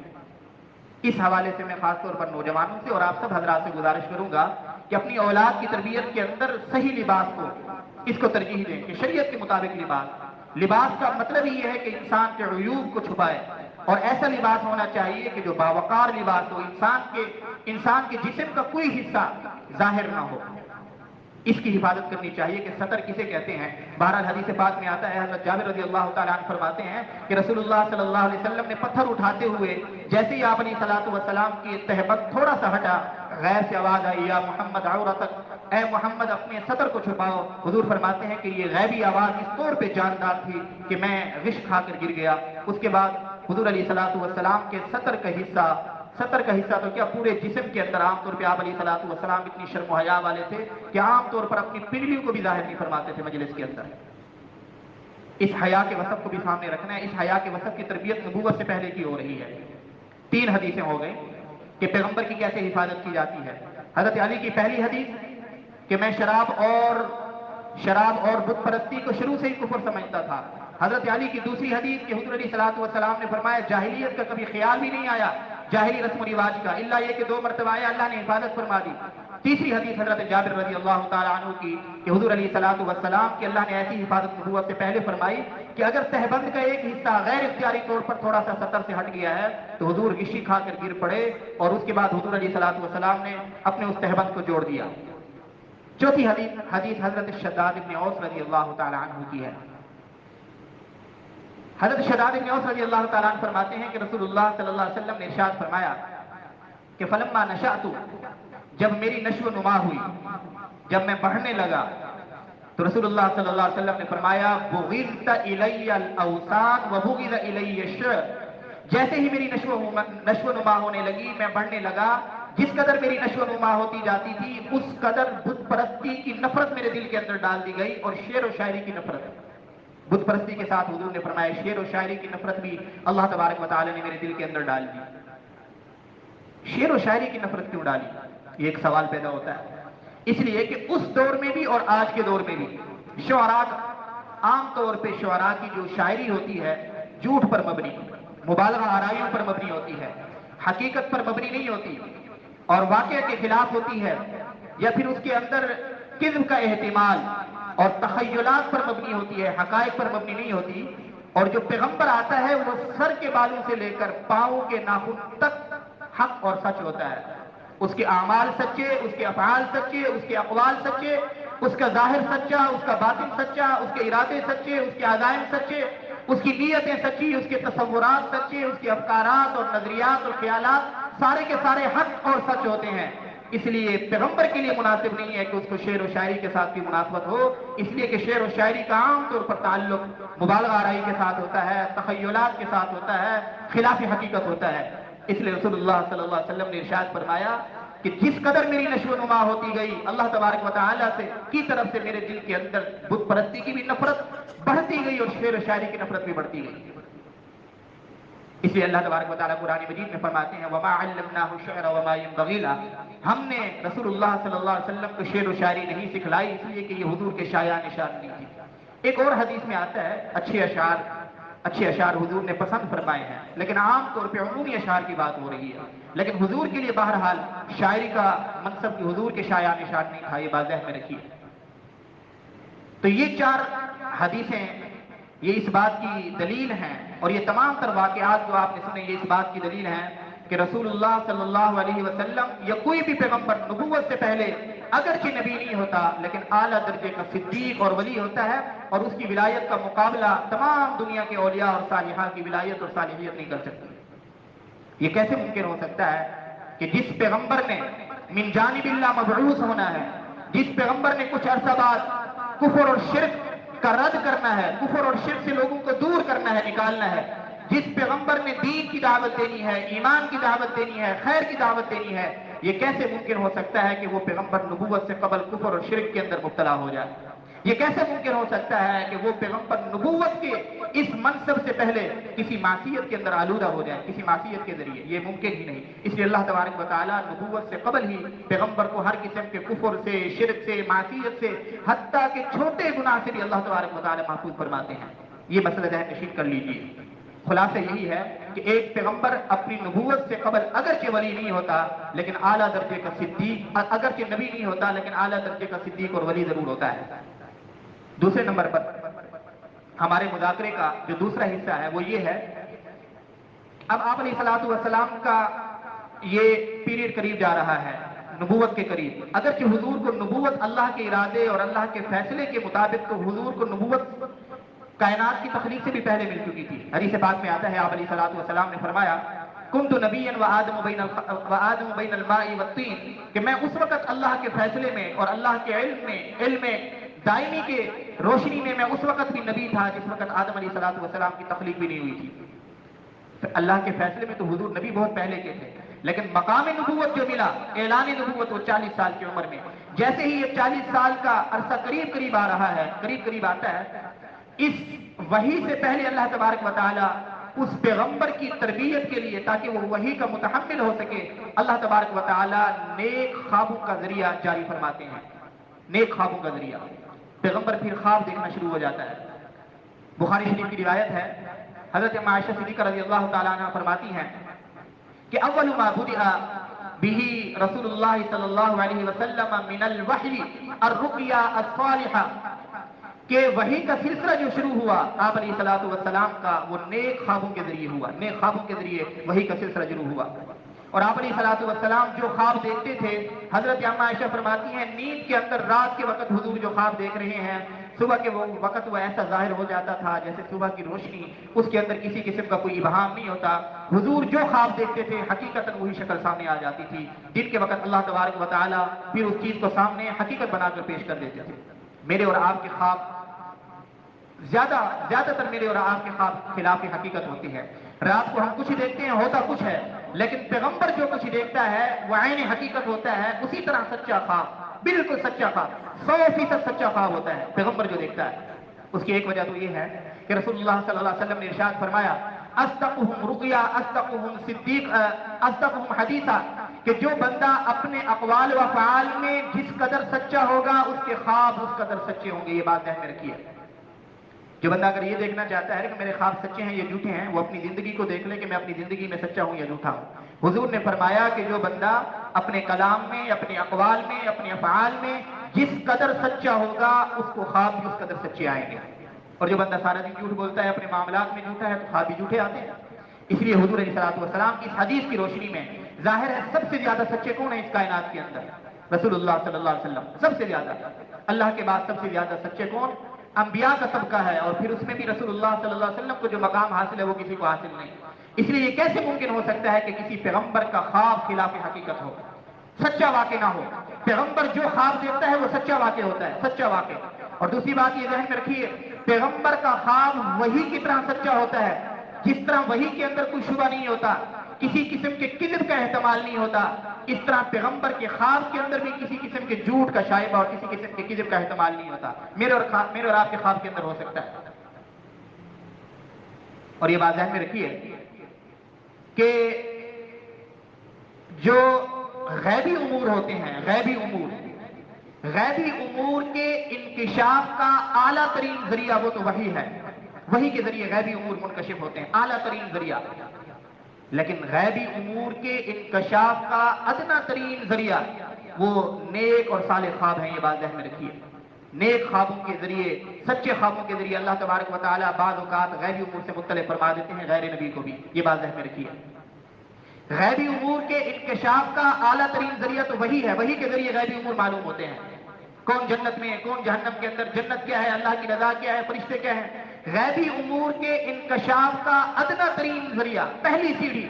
اس حوالے سے میں خاص طور پر نوجوانوں سے اور آپ سب حضرات سے گزارش کروں گا کہ اپنی اولاد کی تربیت کے اندر صحیح لباس کو، اس کو ترجیح دیں کہ شریعت کے مطابق لباس کا مطلب ہی یہ ہے کہ انسان کے عیوب کو چھپائے، اور ایسا لباس ہونا چاہیے کہ جو باوقار لباس ہو، انسان کے جسم کا کوئی حصہ ظاہر نہ ہو، اس کی حفاظت کرنی چاہیے کہ سطر کسے کہتے ہیں۔ بہرحال حدیث پاک میں آتا ہے، حضرت جابر رضی اللہ تعالیٰ عنہ فرماتے ہیں کہ رسول اللہ صلی اللہ علیہ وسلم نے پتھر اٹھاتے ہوئے جیسے ہی آپ علیہ الصلوۃ والسلام کی تہبند تھوڑا سا ہٹا، غیر سے آواز آئی، یا محمد عورتک، اے محمد اپنے سطر کو چھپاؤ۔ حضور فرماتے ہیں کہ یہ غیبی آواز اس طور پہ جاندار تھی کہ میں غش کھا کر گر گیا۔ اس کے بعد حضور علیہ الصلوۃ والسلام کے سطر کا حصہ تو کیا پورے جسم کے اندر، عام طور پہ آپ علیہ الصلوۃ والسلام اتنی شرم و حیا والے تھے کہ عام طور پر اپنی پنڈلیوں کو بھی ظاہر نہیں فرماتے تھے مجلس کے اندر۔ اس حیا کے وصف کو بھی سامنے رکھنا ہے، اس حیا کے وصف کی تربیت نبوت سے پہلے کی ہو رہی ہے۔ 3 حدیثیں ہو گئی کہ پیغمبر کی کیسے حفاظت کی جاتی ہے۔ حضرت علی کی پہلی حدیث کہ میں شراب اور بت پرستی کو شروع سے ہی کفر سمجھتا تھا۔ حضرت علی کی دوسری حدیث کہ حضور علیہ الصلوۃ والسلام نے فرمایا جاہلیت کا کبھی خیال بھی نہیں آیا، جاہلی رسم و رواج کا، الا یہ کہ 2 مرتبہ آیا، اللہ نے حفاظت فرما دی۔ تیسری حدیث حضرت جابر رضی اللہ تعالیٰ عنہ کی کہ حضور علیہ الصلوۃ والسلام کی اللہ نے ایسی حفاظت نبوت سے پہلے فرمائی کہ اگر تہبند کا ایک حصہ غیر اختیاری طور پر تھوڑا سا سطر سے ہٹ گیا ہے تو حضور غشی کھا کر گر پڑے، اور اس کے بعد حضور علیہ الصلوۃ والسلام نے اپنے اس تہبند کو جوڑ دیا۔ چوتھی حدیث حضرت شداد بن اوس رضی اللہ تعالیٰ عنہ کی ہے۔ حضرت شداد بن اوس رضی اللہ تعالیٰ عنہ فرماتے ہیں کہ رسول اللہ صلی اللہ علیہ وسلم نے ارشاد فرمایا کہ فلما نشأت، جب میری نشو و نما ہوئی، جب میں بڑھنے لگا، تو رسول اللہ صلی اللہ علیہ وسلم نے فرمایا بغضت الی الاوثان وبغض الی الشرع، جیسے ہی میری نشو و نما ہونے لگی، میں بڑھنے لگا، جس قدر میری نشو و نما ہوتی جاتی تھی اس قدر بت پرستی کی نفرت میرے دل کے اندر ڈال دی گئی، اور شعر و شاعری کی نفرت، بت پرستی کے ساتھ حضور نے فرمایا شعر و شاعری کی نفرت بھی اللہ تبارک و تعالی نے میرے دل کے اندر ڈال دی۔ شعر و شاعری کی نفرت کیوں ڈالی؟ یہ ایک سوال پیدا ہوتا ہے۔ اس لیے کہ اس دور میں بھی اور آج کے دور میں بھی شعراء، عام طور پہ شعراء کی جو شاعری ہوتی ہے جھوٹ پر مبنی، مبالغہ آرائیوں پر مبنی ہوتی ہے، حقیقت پر مبنی نہیں ہوتی، اور واقعہ کے خلاف ہوتی ہے، یا پھر اس کے اندر کذب کا احتمال اور تخیلات پر مبنی ہوتی ہے، حقائق پر مبنی نہیں ہوتی۔ اور جو پیغمبر آتا ہے وہ سر کے بالوں سے لے کر پاؤں کے ناخن تک حق اور سچ ہوتا ہے۔ اس کے اعمال سچے، اس کے افعال سچے، اس کے اقوال سچے، اس کا ظاہر سچا، اس کا باطن سچا، اس کے ارادے سچے، اس کے عزائم سچے، اس کی نیتیں سچی، اس کے تصورات سچے، اس کے افکارات اور نظریات اور خیالات سارے کے سارے حق اور سچ ہوتے ہیں۔ اس لیے پیغمبر کے لیے مناسب نہیں ہے کہ اس کو شعر و شاعری کے ساتھ بھی مناسبت ہو، اس لیے کہ شعر و شاعری کا عام طور پر تعلق مبالغہ آرائی کے ساتھ ہوتا ہے، تخیلات کے ساتھ ہوتا ہے، خلاف حقیقت ہوتا ہے۔ اس لیے رسول اللہ صلی اللہ علیہ وسلم نے ارشاد فرمایا کہ جس قدر میری نشو و نما ہوتی گئی، اللہ تبارک و تعالیٰ کی طرف سے میرے دل کے اندر بت پرستی کی بھی نفرت بڑھتی گئی اور شعر و شاعری کی نفرت بھی بڑھتی گئی۔ اس لیے اللہ تبارک و تعالیٰ قرآن مجید میں فرماتے ہیں وَمَا عَلَّمْنَاهُ الشِّعْرَ وَمَا يَنبَغِي لَهُ، ہم نے رسول اللہ صلی اللہ علیہ وسلم کو شعر و شاعری نہیں سکھلائی، اس لیے کہ یہ حضور کے شایان نشان نہیں تھی۔ ایک اور حدیث میں آتا ہے اچھے اشعار حضور نے پسند فرمائے ہیں، لیکن عام طور پہ عمومی اشعار کی بات ہو رہی ہے، لیکن حضور کے لیے بہرحال شاعری کا منصب کی حضور کے شایان نشان نہیں تھا، یہ بات ذہن میں رکھیے۔ تو یہ 4 حدیثیں یہ اس بات کی دلیل ہیں، اور یہ تمام تر واقعات جو آپ نے سنے یہ اس بات کی دلیل ہیں کہ رسول اللہ صلی اللہ علیہ وسلم یا کوئی بھی پیغمبر نبوت سے پہلے اگرچہ نبی نہیں ہوتا لیکن اعلیٰ درجے کا صدیق اور ولی ہوتا ہے، اور اس کی ولایت کا مقابلہ تمام دنیا کے اولیاء اور صالحاں کی ولایت اور صالحیت نہیں کر سکتی۔ یہ کیسے ممکن ہو سکتا ہے کہ جس پیغمبر نے من جانب اللہ مبعوث ہونا ہے، جس پیغمبر نے کچھ عرصہ بعد کفر اور شرک کا رد کرنا ہے، کفر اور شرک سے لوگوں کو دور کرنا ہے، نکالنا ہے، جس پیغمبر نے دین کی دعوت دینی ہے، ایمان کی دعوت دینی ہے، خیر کی دعوت دینی ہے، یہ کیسے ممکن ہو سکتا ہے کہ وہ پیغمبر نبوت سے قبل کفر اور شرک کے اندر مبتلا ہو جائے؟ یہ کیسے ممکن ہو سکتا ہے کہ وہ پیغمبر نبوت کے اس منصب سے پہلے کسی معصیت کے اندر آلودہ ہو جائے، کسی معصیت کے ذریعے؟ یہ ممکن ہی نہیں۔ اس لیے اللہ تبارک و تعالیٰ نبوت سے قبل ہی پیغمبر کو ہر قسم کے کفر سے، شرک سے، معصیت سے، حتیٰ کہ چھوٹے گناہ سے بھی اللہ تبارک و تعالیٰ محفوظ فرماتے ہیں۔ یہ مسئلہ ذہن نشین کر لیجیے۔ خلاصہ یہی ہے کہ ایک پیغمبر اپنی نبوت سے قبل اگرچہ ولی نہیں ہوتا لیکن اعلیٰ درجے کا صدیق، اگرچہ نبی نہیں ہوتا لیکن اعلیٰ درجے کا صدیق اور ولی ضرور ہوتا ہے۔ دوسرے نمبر پر ہمارے مذاکرے کا جو دوسرا حصہ ہے وہ یہ ہے اب آپ علیہ الصلوۃ والسلام کا یہ پیریڈ قریب جا رہا ہے نبوت کے قریب، اگرچہ حضور کو نبوت اللہ کے ارادے اور اللہ کے فیصلے کے مطابق تو حضور کو نبوت کائنات کی تخلیق سے بھی پہلے مل چکی تھی۔ حدیث پاک میں آتا ہے آپ علیہ الصلوۃ والسلام نے فرمایا کنت نبیا وآدم بین الماء والطین، کہ میں اس وقت اللہ کے فیصلے میں اور اللہ کے علم دائمی کے روشنی میں اس وقت بھی نبی تھا جس وقت آدم علیہ الصلوۃ والسلام کی تخلیق بھی نہیں ہوئی تھی۔ اللہ کے فیصلے میں تو حضور نبی بہت پہلے کے تھے، لیکن مقام نبوت جو ملا، اعلان نبوت، وہ 40 سال کی عمر میں۔ جیسے ہی یہ 40 سال کا عرصہ قریب آ رہا ہے، قریب آتا ہے، اس وحی سے پہلے اللہ تبارک و تعالی اس پیغمبر کی تربیت کے لیے تاکہ وہ وحی کا متحمل ہو سکے، اللہ تبارک و تعالی نیک خوابوں کا ذریعہ جاری فرماتے ہیں۔ نیک خوابوں کا ذریعہ پیغمبر پھر خواب دیکھنا شروع ہو جاتا ہے۔ بخاری شریف کی روایت ہے، حضرت عائشہ صدیقہ رضی اللہ تعالیٰ عنہ فرماتی ہیں کہ اول ما بدأ به رسول اللہ صلی اللہ علیہ وسلم من الوحی الرقیہ الصالحہ، کہ وحی کا سلسلہ جو شروع ہوا آپ علیہ الصلوۃ والسلام کا، وہ نیک خوابوں کے ذریعے ہوا۔ نیک خوابوں کے ذریعے وحی کا سلسلہ شروع ہوا، اور آپ علیہ الصلوۃ والسلام جو خواب دیکھتے تھے، حضرت عائشہ فرماتی ہیں نیند کے اندر رات کے وقت حضور جو خواب دیکھ رہے ہیں، صبح کے وقت وہ ایسا ظاہر ہو جاتا تھا جیسے صبح کی روشنی، اس کے اندر کسی قسم کا کوئی ابہام نہیں ہوتا۔ حضور جو خواب دیکھتے تھے حقیقتاً وہی شکل سامنے آ جاتی تھی۔ دن کے وقت اللہ تبارک و تعالیٰ پھر اس چیز کو سامنے حقیقت بنا کر پیش کر دیتے تھے۔ میرے اور آپ کے خواب زیادہ تر میرے اور آپ کے خواب خلاف حقیقت ہوتی ہے۔ رات کو ہم کچھ دیکھتے ہیں، ہوتا کچھ ہے، لیکن پیغمبر جو کچھ دیکھتا ہے وہ عین حقیقت ہوتا ہے۔ اسی طرح سچا خواب، بالکل سچا خواب، 100% سچا خواب ہوتا ہے پیغمبر جو دیکھتا ہے۔ اس کی ایک وجہ تو یہ ہے کہ رسول اللہ صلی اللہ علیہ وسلم نے ارشاد فرمایا اصدقهم رقیا اصدقهم صدیق اصدقهم حدیثا، کہ جو بندہ اپنے اقوال و افعال میں جس قدر سچا ہوگا اس کے خواب اس قدر سچے ہوں گے۔ یہ بات ذہن میں رکھیے۔ جو بندہ اگر یہ دیکھنا چاہتا ہے کہ میرے خواب سچے ہیں یا جھوٹے ہیں، وہ اپنی زندگی کو دیکھ لے کہ میں اپنی زندگی میں سچا ہوں یا جھوٹا ہوں۔ حضور نے فرمایا کہ جو بندہ اپنے کلام میں، اپنے اقوال میں، اپنے افعال میں جس قدر سچا ہوگا اس کو خواب بھی اس قدر سچے آئیں گے، اور جو بندہ سارا دن جھوٹ بولتا ہے، اپنے معاملات میں جھوٹا ہے، تو خواب بھی جھوٹے آتے ہیں۔ اس لیے حضور علیہ الصلوۃ والسلام کی اس حدیث کی روشنی میں ظاہر ہے سب سے زیادہ سچے کون ہیں اس کائنات کے اندر؟ رسول اللہ صلی اللہ علیہ وسلم سب سے زیادہ۔ اللہ کے بعد سب سے زیادہ سچے کون؟ انبیاء کا طبقہ ہے، اور پھر اس میں بھی رسول اللہ صلی اللہ علیہ وسلم کو جو مقام حاصل ہے وہ کسی کو حاصل نہیں۔ اس لیے یہ کیسے ممکن ہو سکتا ہے کہ کسی پیغمبر کا خواب خلاف حقیقت ہو، سچا واقع نہ ہو؟ پیغمبر جو خواب دیتا ہے وہ سچا واقع ہوتا ہے، سچا واقع۔ اور دوسری بات یہ ذہن میں رکھیے، پیغمبر کا خواب وحی کی طرح سچا ہوتا ہے، جس طرح وحی کے اندر کوئی شبہ نہیں ہوتا، کسی قسم کے کذب کا احتمال نہیں ہوتا، اس طرح پیغمبر کے خواب کے اندر بھی کسی قسم کے جھوٹ کا شائبہ اور کسی قسم کے کذب کا احتمال نہیں ہوتا۔ میرے اور آپ کے خواب کے اندر ہو سکتا ہے۔ اور یہ بات ذہن میں رکھیے کہ جو غیبی امور ہوتے ہیں، غیبی امور کے انکشاف کا اعلیٰ ترین ذریعہ وہ تو وحی ہے۔ وحی کے ذریعے غیبی امور منکشف ہوتے ہیں، اعلیٰ ترین ذریعہ۔ لیکن غیبی امور کے انکشاف کا ادنا ترین ذریعہ وہ نیک اور صالح خواب ہیں۔ یہ بات ذہن میں رکھیے۔ نیک خوابوں کے ذریعے، سچے خوابوں کے ذریعے اللہ تبارک و تعالیٰ بعض اوقات غیبی امور سے مطلع فرما دیتے ہیں غیر نبی کو بھی۔ یہ بات ذہن میں رکھیے۔ غیبی امور کے انکشاف کا اعلیٰ ترین ذریعہ تو وہی ہے، وہی کے ذریعے غیبی امور معلوم ہوتے ہیں۔ کون جنت میں ہے، کون جہنم کے اندر، جنت کیا ہے، اللہ کی رضا کیا ہے، فرشتے کیا ہیں۔ غیبی امور کے انکشاف کا ادنا ترین ذریعہ، پہلی سیڑھی،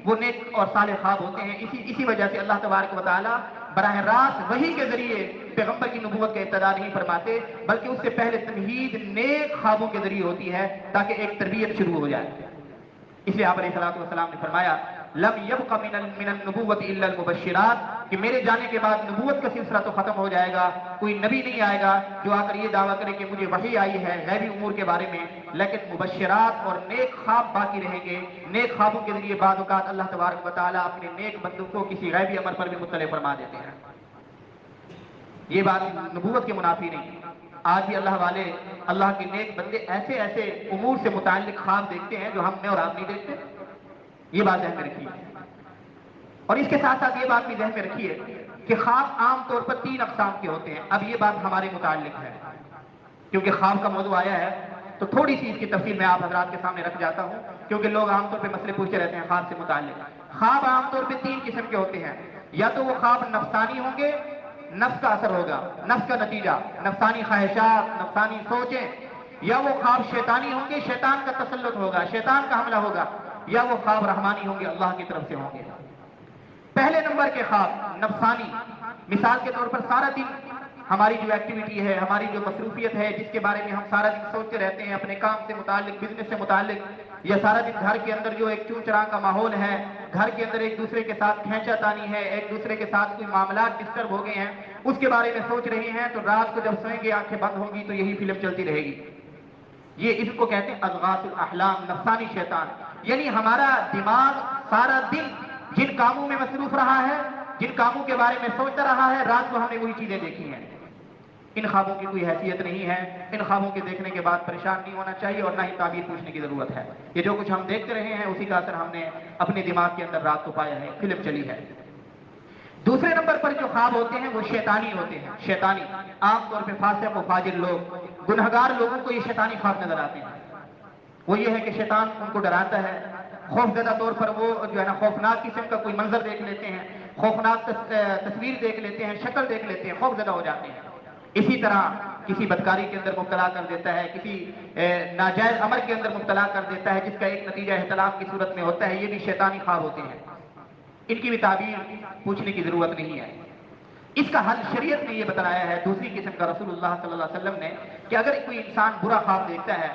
وہ نیک اور صالح خواب ہوتے ہیں۔ اسی وجہ سے اللہ تبارک و تعالیٰ براہ راست وحی کے ذریعے پیغمبر کی نبوت کا ابتدا نہیں فرماتے، بلکہ اس سے پہلے تمہید نیک خوابوں کے ذریعے ہوتی ہے تاکہ ایک تربیت شروع ہو جائے۔ اس لیے آپ علیہ الصلوۃ والسلام نے فرمایا لم یبق من النبوۃ الا المبشرات، کہ میرے جانے کے بعد نبوت کا سلسلہ تو ختم ہو جائے گا، کوئی نبی نہیں آئے گا جو آ کر یہ دعویٰ کرے کہ مجھے وحی آئی ہے غیبی امور کے بارے میں، لیکن مبشرات اور نیک خواب باقی رہیں گے۔ نیک خوابوں کے ذریعے بعض اوقات اللہ تبارک و تعالیٰ اپنے نیک بندوں کو کسی غیبی امر پر بھی مطلع فرما دیتے ہیں۔ یہ بات نبوت کے منافی نہیں۔ آج بھی اللہ والے، اللہ کے نیک بندے ایسے امور سے متعلق خواب دیکھتے ہیں جو ہم نے اور آپ نہیں دیکھتے۔ یہ بات ذہن میں رکھیے۔ اور اس کے ساتھ ساتھ یہ بات بھی ذہن میں رکھیے کہ خواب عام طور پر 3 اقسام کے ہوتے ہیں۔ اب یہ بات ہمارے متعلق ہے، کیونکہ خواب کا موضوع آیا ہے تو تھوڑی سی اس کی تفصیل میں آپ حضرات کے سامنے رکھ جاتا ہوں۔ کیونکہ لوگ عام طور پہ مسئلے پوچھتے رہتے ہیں خواب سے متعلق. خواب عام طور پہ 3 قسم کے ہوتے ہیں. یا تو وہ خواب نفسانی ہوں گے، نفس کا اثر ہوگا، نفس کا نتیجہ، نفسانی خواہشات، نفسانی سوچیں. یا وہ خواب شیطانی ہوں گے، شیطان کا تسلط ہوگا، شیطان کا حملہ ہوگا. یا وہ خواب رحمانی ہوں گے، اللہ کی طرف سے ہوں گے. پہلے نمبر کے خواب نفسانی، مثال کے طور پر سارا دن ہماری جو ایکٹیویٹی ہے، ہماری جو مصروفیت ہے، جس کے بارے میں ہم سارا دن سوچتے رہتے ہیں اپنے کام سے متعلق، بزنس سے متعلق، یا سارا دن گھر کے اندر جو ایک چون چرا کا ماحول ہے، گھر کے اندر ایک دوسرے کے ساتھ کھینچا تانی ہے، ایک دوسرے کے ساتھ کوئی معاملات ڈسٹرب ہو گئے ہیں، اس کے بارے میں سوچ رہے ہیں، تو رات کو جب سوئیں گے آنکھیں بند ہوں گی تو یہی فلم چلتی رہے گی. یہ اس کو کہتے ہیں اضغاث الاحلام، نفسانی شیطان. یعنی ہمارا دماغ سارا دن جن کاموں میں مصروف رہا ہے، جن کاموں کے بارے میں سوچتا رہا ہے، رات کو ہم نے وہی چیزیں دیکھی ہیں. ان خوابوں کی کوئی حیثیت نہیں ہے. ان خوابوں کے دیکھنے کے بعد پریشان نہیں ہونا چاہیے اور نہ ہی تعبیر پوچھنے کی ضرورت ہے. یہ جو کچھ ہم دیکھتے رہے ہیں اسی کا اثر ہم نے اپنے دماغ کے اندر رات کو پایا ہے، فلم چلی ہے. دوسرے نمبر پر جو خواب ہوتے ہیں وہ شیطانی ہوتے ہیں. شیطانی عام طور پہ فاسق و فاجر لوگ، گنہگار لوگوں کو یہ شیطانی خواب نظر آتے ہیں. وہ یہ ہے کہ شیطان ان کو ڈراتا ہے. خوف زدہ طور پر وہ جو ہے نا خوفناک قسم کا کوئی منظر دیکھ لیتے ہیں، خوفناک تصویر دیکھ لیتے ہیں، شکل دیکھ لیتے ہیں، خوف زدہ ہو جاتے ہیں. اسی طرح کسی بدکاری کے اندر مبتلا کر دیتا ہے، کسی ناجائز عمل کے اندر مبتلا کر دیتا ہے، جس کا ایک نتیجہ احتلام کی صورت میں ہوتا ہے. یہ بھی شیطانی خواب ہوتے ہیں. ان کی بھی تعبیر پوچھنے کی ضرورت نہیں ہے. اس کا حل شریعت نے یہ بتلایا ہے دوسری قسم کا، رسول اللہ صلی اللہ علیہ وسلم نے، کہ اگر کوئی انسان برا خواب دیکھتا ہے،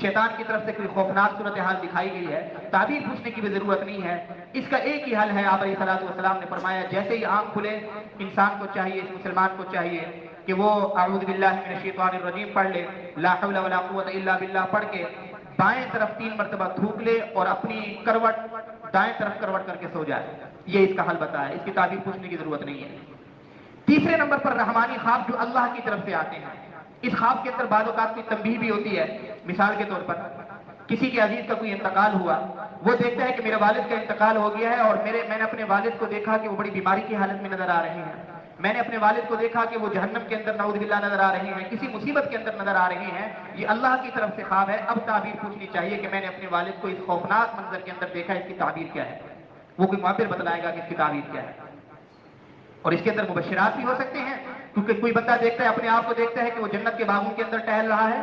شیطان کی طرف سے کوئی خوفناک صورتحال دکھائی گئی ہے، تعبیر پوچھنے کی بھی ضرورت نہیں ہے. اس کا ایک ہی حل ہے. آپ علیہ الصلوۃ والسلام نے فرمایا جیسے ہی آنکھ کھلے انسان کو چاہیے، اس مسلمان کو چاہیے کہ وہ اعوذ باللہ من الشیطان الرجیم پڑھ لے، لا حول ولا قوت الا باللہ پڑھ کے بائیں طرف 3 مرتبہ تھوک لے اور اپنی کروٹ دائیں طرف کروٹ کر کے سو جائے. یہ اس کا حل بتایا. اس کی تعبیر پوچھنے کی ضرورت نہیں ہے. تیسرے نمبر پر رحمانی خواب جو اللہ کی طرف سے آتے ہیں. اس خواب کے اندر بعض اوقات کوئی تنبیہ بھی ہوتی ہے. مثال کے طور پر کسی کے عزیز کا کوئی انتقال ہوا، وہ دیکھتا ہے کہ میرے والد کا انتقال ہو گیا ہے اور میں نے اپنے والد کو دیکھا کہ وہ بڑی بیماری کی حالت میں نظر آ رہے ہیں، میں نے اپنے والد کو دیکھا کہ وہ جہنم کے اندر نعوذ باللہ نظر آ رہے ہیں، کسی مصیبت کے اندر نظر آ رہے ہیں. یہ اللہ کی طرف سے خواب ہے. اب تعبیر پوچھنی چاہیے کہ میں نے اپنے والد کو اس خوفناک منظر کے اندر دیکھا، اس کی تعبیر کیا ہے. وہ کوئی معبر بتلائے گا کہ اس کی تعبیر کیا ہے. اور اس کے اندر مبشرات بھی ہو سکتے ہیں، کیونکہ کوئی بندہ دیکھتا ہے، اپنے آپ کو دیکھتا ہے کہ وہ جنت کے باغوں کے اندر ٹہل رہا ہے،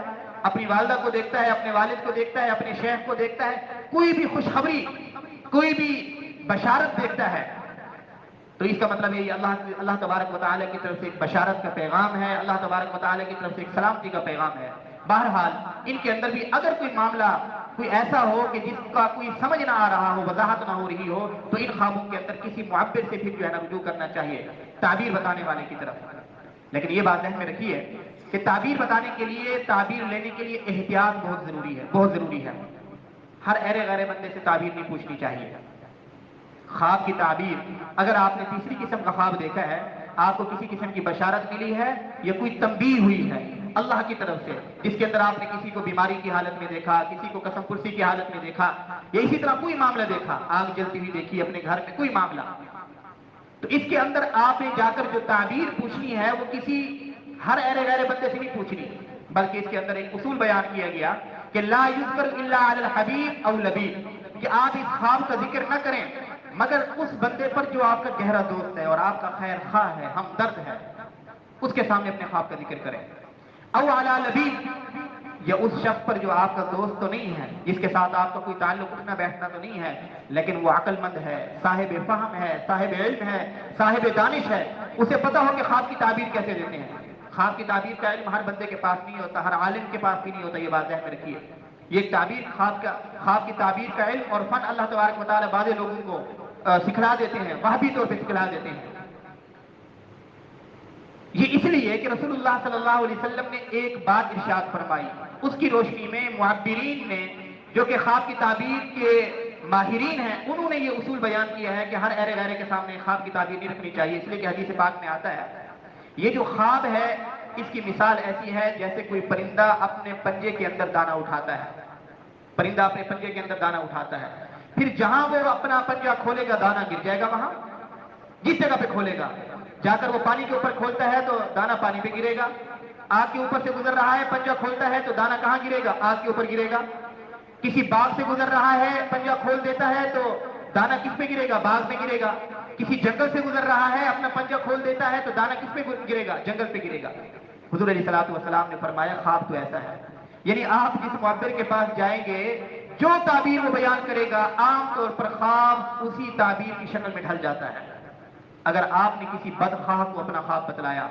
اپنی والدہ کو دیکھتا ہے، اپنے والد کو دیکھتا ہے، اپنے شیخ کو دیکھتا ہے، کوئی بھی خوشخبری، کوئی بھی بشارت دیکھتا ہے، تو اس کا مطلب یہ اللہ تبارک و تعالیٰ کی طرف سے ایک بشارت کا پیغام ہے، اللہ تبارک و تعالیٰ کی طرف سے ایک سلامتی کا پیغام ہے. بہرحال ان کے اندر بھی اگر کوئی معاملہ کوئی ایسا ہو کہ جس کا کوئی سمجھ نہ آ رہا ہو، وضاحت نہ ہو رہی ہو، تو ان خوابوں کے اندر کسی معبر سے پھر جو ہے نا رجوع کرنا چاہیے، تعبیر بتانے والے کی طرف. لیکن یہ بات ذہن میں رکھیے کہ تعبیر بتانے کے لیے، تعبیر لینے کے لیے احتیاط بہت ضروری ہے، بہت ضروری ہے. ہر ایرے غیرے بندے سے تعبیر نہیں پوچھنی چاہیے. خواب کی تعبیر، اگر آپ نے تیسری قسم کا خواب دیکھا ہے، آپ کو کسی قسم کی بشارت ملی ہے یا کوئی تنبیہ ہوئی ہے اللہ کی طرف سے، جس کے اندر آپ نے کسی کو بیماری کی حالت میں دیکھا، کسی کو قسم پرسی کی حالت میں دیکھا، یا اسی طرح کوئی معاملہ دیکھا، آگ جلتی ہوئی دیکھی اپنے گھر میں، کوئی معاملہ، تو اس کے اندر آپ نے جا کر جو تعبیر پوچھنی ہے وہ کسی ہر ایرے غیرے بندے سے نہیں پوچھنی، بلکہ اس کے اندر ایک اصول بیان کیا گیا کہ لا یذکر الا علی الحبیب او لبیب، کہ آپ اس خواب کا ذکر نہ کریں مگر اس بندے پر جو آپ کا گہرا دوست ہے اور آپ کا خیر خواہ ہے، ہمدرد ہے، اس کے سامنے اپنے خواب کا ذکر کریں. او علی لبیب، یا اس شخص پر جو آپ کا دوست تو نہیں ہے، جس کے ساتھ آپ کا کوئی تعلق اٹھنا بیٹھنا تو نہیں ہے، لیکن وہ عقل مند ہے، صاحب فہم ہے، صاحب علم ہے، صاحب دانش ہے، اسے پتہ ہو کہ خواب کی تعبیر کیسے دیتے ہیں. خواب کی تعبیر کا علم ہر بندے کے پاس نہیں ہوتا، ہر عالم کے پاس بھی نہیں ہوتا. یہ بات ذہن میں رکھیے. یہ تعبیر خواب کی تعبیر کا علم اور فن اللہ تبارک و تعالیٰ بعض لوگوں کو سکھلا دیتے ہیں، وہابی طور پہ سکھلا دیتے ہیں. یہ اس لیے کہ رسول اللہ صلی اللہ علیہ وسلم نے ایک بات ارشاد فرمائی، اس کی روشنی میں معبرین نے، جو کہ خواب کی تعبیر کے ماہرین ہیں، انہوں نے یہ اصول بیان کیا ہے کہ ہر ایرے غیرے کے سامنے خواب کی تعبیر نہیں رکھنی چاہیے. اس لیے کہ حدیث پاک میں آتا ہے، یہ جو خواب ہے اس کی مثال ایسی ہے جیسے کوئی پرندہ اپنے پنجے کے اندر دانہ اٹھاتا ہے. پرندہ اپنے پنجے کے اندر دانہ اٹھاتا ہے، پھر جہاں وہ اپنا پنجہ کھولے گا دانہ گر جائے گا، وہاں جس جگہ پہ کھولے گا، جا کر وہ پانی کے اوپر کھولتا ہے تو دانہ پانی پہ گرے گا. آگ کے اوپر سے گزر رہا ہے، پنجہ کھولتا ہے تو دانہ کہاں گرے گا؟ آگ کے اوپر گرے گا. کسی باغ سے گزر رہا ہے، پنجہ کھول دیتا ہے تو دانا کس پہ گرے گا؟ باغ میں گرے گا۔ کسی جنگل سے گزر رہا ہے، اپنا پنجہ کھول دیتا ہے تو دانا کس پہ گرے گا؟ جنگل پہ گرے گا۔ حضور علیہ الصلوۃ والسلام نے فرمایا خواب تو ایسا ہے، یعنی آپ جس معبر کے پاس جائیں گے، جو تعبیر وہ بیان کرے گا عام طور پر خواب اسی تعبیر کی شکل میں ڈھل جاتا ہے۔ اگر آپ نے کسی بدخواہ کو اپنا خواب بتلایا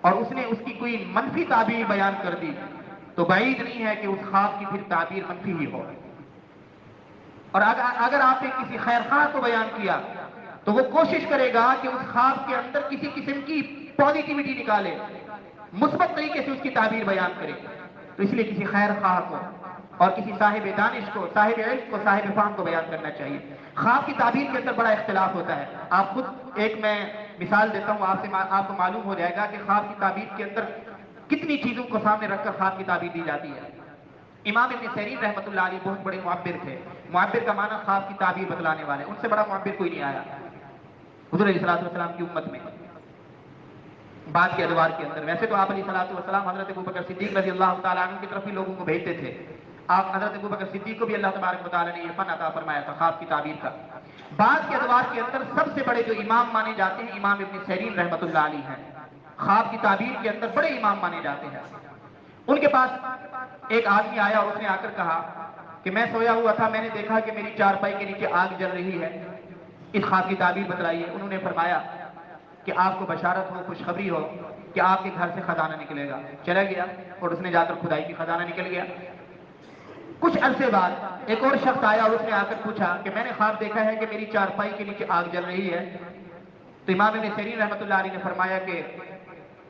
اور اس نے اس کی کوئی منفی تعبیر بیان کر دی تو بعید نہیں ہے کہ اس خواب کی پھر تعبیر منفی ہی ہو۔ اور اگر آپ نے کسی خیر خواہ کو بیان کیا تو وہ کوشش کرے گا کہ اس خواب کے اندر کسی قسم کی پازیٹیوٹی نکالے، مثبت طریقے سے اس کی تعبیر بیان کرے۔ تو اس لیے کسی خیر خواہ کو اور کسی صاحب دانش کو، صاحب علم کو، صاحب فہم کو بیان کرنا چاہیے۔ خواب کی تعبیر کے اندر بڑا اختلاف ہوتا ہے۔ آپ خود ایک میں مثال دیتا ہوں، آپ کو معلوم ہو جائے گا کہ خواب کی تعبیر کے اندر کتنی چیزوں کو سامنے رکھ کر خواب کی تعبیر دی جاتی ہے۔ امام ابن سیرین رحمۃ اللہ علیہ بہت بڑے معبر تھے۔ معبر کا معنی خواب کی تعبیر بتلانے والے، ان سے بڑا معبر کوئی نہیں آیا حضور علیہ الصلوۃ والسلام کی امت میں بعد کے ادوار کے اندر۔ ویسے تو آپ علیہ الصلوۃ والسلام حضرت ابوبکر صدیق رضی اللہ تعالیٰ عنہ کی طرف بھی لوگوں کو بھیجتے تھے۔ آپ حضرت ابوبکر صدیق کو بھی اللہ تبارک و تعالیٰ نے یہ فن عطا فرمایا تھا خواب کی تعبیر کا۔ بعد کے ادوار کے اندر سب سے بڑے جو امام مانے جاتے ہیں امام ابن سیرین رحمۃ اللہ علیہ ہیں۔ خواب کی تعبیر کے اندر بڑے امام مانے جاتے ہیں۔ ان کے پاس ایک آدمی آیا اور اس نے آ کر کہا کہ میں سویا ہوا تھا، میں نے دیکھا کہ میری چارپائی کے نیچے آگ جل رہی ہے، اس خواب کی تعبیر بتلائیے۔ انہوں نے فرمایا کہ آپ کو بشارت ہو، خوشخبری ہو کہ آپ کے گھر سے خزانہ نکلے گا۔ چلا گیا اور اس نے جا کر کھدائی کی، خزانہ نکل گیا۔ کچھ عرصے بعد ایک اور شخص آیا اور اس نے آ کر پوچھا کہ میں نے خواب دیکھا ہے کہ میری چارپائی کے نیچے آگ جل رہی ہے۔ تو امام ابن سیرین رحمۃ اللہ علیہ نے فرمایا کہ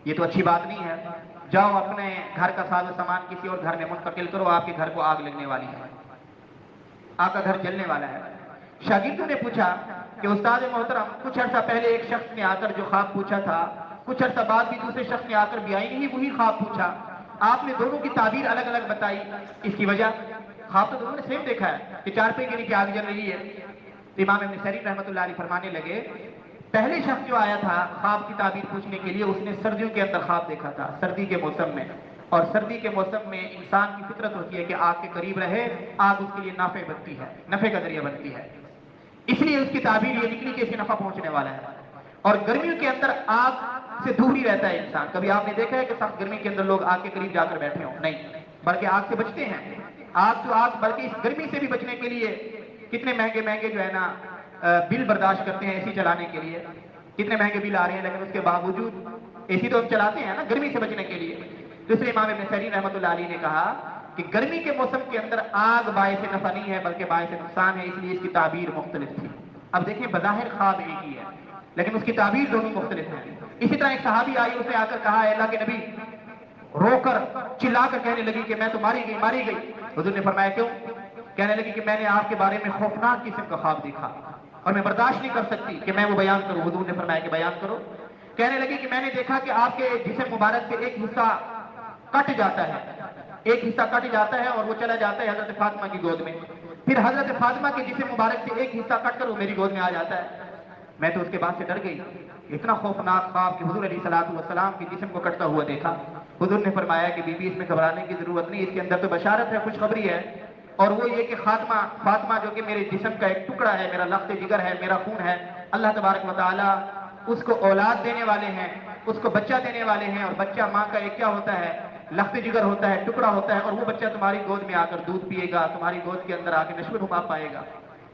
یہ تو اچھی بات نہیں ہے، جاؤ اپنے گھر کا ساز و سامان کسی اور گھر میں منتقل کرو، آپ کے گھر کو آگ لگنے والی ہے، آپ کا گھر جلنے والا ہے۔ شاگردوں نے پوچھا کہ استاد محترم، کچھ عرصہ پہلے ایک شخص نے آ کر جو خواب پوچھا تھا، کچھ عرصہ بعد بھی دوسرے شخص نے آ کر بھی آئی نہیں وہی خواب پوچھا، آپ نے دونوں کی تعبیر الگ الگ بتائی، اس کی وجہ؟ خواب تو دونوں نے سیم دیکھا ہے کہ چارپائی کے نیچے آگ جل رہی ہے۔ تو امام ابن سیرین رحمۃ اللہ علیہ فرمانے لگے پہلے شخص جو آیا تھا خواب کی تعبیر پوچھنے کے لیے، اس نے سردیوں کے اندر خواب دیکھا تھا، سردی کے موسم میں، اور سردی کے موسم میں انسان کی فطرت ہوتی ہے کہ آگ کے قریب رہے، آگ اس کے لیے نافع بنتی ہے، نفع کا ذریعہ بنتی ہے، اس لیے اس کی تعبیر یہ نکلی کہ اسے نفع پہنچنے والا ہے۔ اور گرمیوں کے اندر آگ سے دور ہی رہتا ہے انسان۔ کبھی آپ نے دیکھا ہے کہ سخت گرمی کے اندر لوگ آگ کے قریب جا کر بیٹھے ہوں؟ نہیں، بلکہ آگ سے بچتے ہیں۔ آگ بلکہ اس گرمی سے بھی بچنے کے لیے کتنے مہنگے مہنگے جو ہے نا بل برداشت کرتے ہیں اے سی چلانے کے لیے، کتنے مہنگے بل آ رہے ہیں، لیکن اس کے باوجود اے سی تو ہم چلاتے ہیں نا گرمی سے بچنے کے لیے۔ دوسرے امام ابن سیرین رحمۃ اللہ علیہ نے کہا کہ گرمی کے موسم کے اندر آگ باعث نفع نہیں ہے بلکہ باعث نقصان ہے، اس لیے اس کی تعبیر مختلف تھی۔ اب دیکھیں بظاہر خواب ایک ہی ہے لیکن اس کی تعبیر دونوں مختلف ہیں۔ اسی طرح ایک صحابی آئی، اس نے آ کر کہا اے اللہ کے نبی، رو کر چلا کر کہنے لگی کہ میں تو ماری گئی۔ حضور نے فرمایا کیوں؟ کہنے لگی کہ میں نے آپ کے بارے میں خوفناک قسم کا خواب دیکھا اور میں برداشت نہیں کر سکتی کہ میں وہ بیان کروں۔ حضور نے فرمایا کہ بیان کرو۔ کہنے لگی کہ میں نے دیکھا کہ آپ کے جسم مبارک سے ایک حصہ کٹ جاتا ہے، ایک حصہ کٹ جاتا ہے اور وہ چلا جاتا ہے حضرت فاطمہ کی گود میں، پھر حضرت فاطمہ کے جسم مبارک سے ایک حصہ کٹ کر وہ میری گود میں آ جاتا ہے۔ میں تو اس کے بعد سے ڈر گئی، اتنا خوفناک خواب کہ حضور علیہ الصلوۃ والسلام کے جسم کو کٹتا ہوا دیکھا۔ حضور نے فرمایا کہ بی بی اس میں گھبرانے کی ضرورت نہیں، اس کے اندر تو بشارت ہے، خوشخبری ہے، اور وہ یہ کہ فاطمہ جو کہ میرے جسم کا ایک ٹکڑا ہے، میرا لخت جگر ہے، میرا خون ہے، اللہ تبارک و تعالیٰ اس کو اولاد دینے والے ہیں، اس کو بچہ دینے والے ہیں، اور بچہ ماں کا ایک کیا ہوتا ہے؟ لخت جگر ہوتا ہے، ٹکڑا ہوتا ہے، اور وہ بچہ تمہاری گود میں آ کر دودھ پیے گا، تمہاری گود کے اندر آ کے نشو و نما پائے گا۔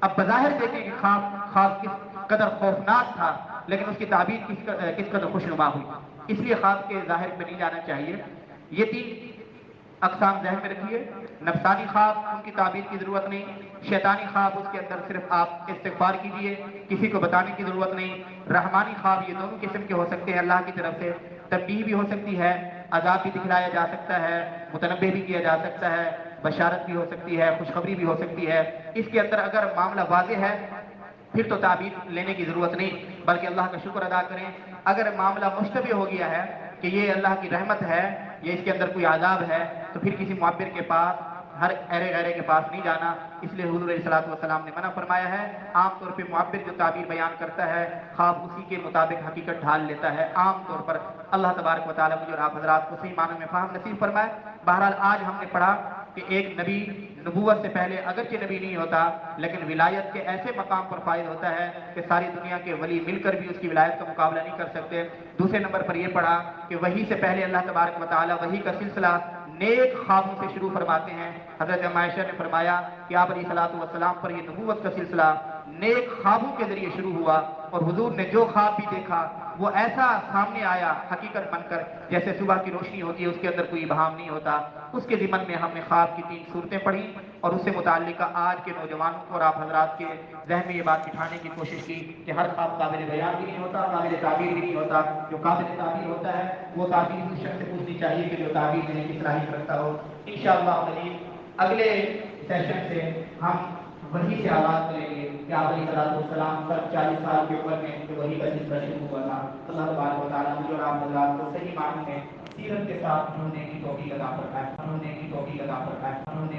اب بظاہر دیکھیں کہ خواب کس قدر خوفناک تھا لیکن اس کی تعبیر کس قدر خوشنما ہوئی۔ اس لیے خواب کے ظاہر پہ نہیں جانا چاہیے۔ یہ تین اقسام ذہن میں رکھیے۔ نفسانی خواب ان کی تعبیر کی ضرورت نہیں، شیطانی خواب اس کے اندر صرف آپ استغفار کیجئے، کسی کو بتانے کی ضرورت نہیں۔ رحمانی خواب یہ دونوں قسم کے ہو سکتے ہیں، اللہ کی طرف سے تنبیہ بھی ہو سکتی ہے، عذاب بھی دکھلایا جا سکتا ہے، متنبہ بھی کیا جا سکتا ہے، بشارت بھی ہو سکتی ہے، خوشخبری بھی ہو سکتی ہے۔ اس کے اندر اگر معاملہ واضح ہے پھر تو تعبیر لینے کی ضرورت نہیں بلکہ اللہ کا شکر ادا کریں۔ اگر معاملہ مشتبہ ہو گیا ہے کہ یہ اللہ کی رحمت ہے یا اس کے اندر کوئی عذاب ہے تو پھر کسی معبر کے پاس، ہر ایرے غیرے کے پاس نہیں جانا۔ اس لیے حضور علیہ الصلوۃ والسلام نے منع فرمایا ہے۔ عام طور پہ معبر جو تعبیر بیان کرتا ہے خواب اسی کے مطابق حقیقت ڈھال لیتا ہے عام طور پر۔ اللہ تبارک و تعالیٰ مجھے اور آپ حضرات کو صحیح معنوں میں فہم نصیب فرمائے۔ بہرحال آج ہم نے پڑھا کہ ایک نبی نبوت سے پہلے اگرچہ نبی نہیں ہوتا لیکن ولایت کے ایسے مقام پر فائز ہوتا ہے کہ ساری دنیا کے ولی مل کر بھی اس کی ولایت کا مقابلہ نہیں کر سکتے۔ دوسرے نمبر پر یہ پڑھا کہ وحی سے پہلے اللہ تبارک و تعالی وحی کا سلسلہ نیک خوابوں سے شروع فرماتے ہیں۔ حضرت عائشہ نے فرمایا کہ آپ علیہ الصلوۃ والسلام پر یہ نبوت کا سلسلہ نیک خوابوں کے ذریعے شروع ہوا، اور حضور نے جو خواب بھی دیکھا وہ ایسا سامنے آیا حقیقت بن کر جیسے صبح کی روشنی ہوتی ہے، اس کے اندر کوئی ابہام نہیں ہوتا۔ اس کے ضمن میں ہم نے خواب کی 3 صورتیں پڑھی اور اس سے متعلقہ آج کے نوجوانوں کو اور آپ حضرات کے ذہن میں یہ بات بٹھانے کی کوشش کی کہ ہر خواب قابل بیان بھی نہیں ہوتا، قابل تعبیر بھی نہیں ہوتا۔ جو قابل تعبیر ہوتا ہے وہ تعبیر اس شخص سے پوچھنی چاہیے کہ جو تعبیر دینے کی صلاحیت رکھتا ہو۔ انشاءاللہ العزیز اگلے سیشن سے ہم وحی سے آغاز کریں گے کہ آپ علیہ السلام سر 40 سال کی عمر میں جو وحی کا سلسلہ شروع ہوا تھا۔ اللہ تبارک و تعالیٰ مجھے اور آپ حضرات کو صحیح معنوں میں سیرت کے ساتھ جڑنے کی توفیق عطا فرمائے،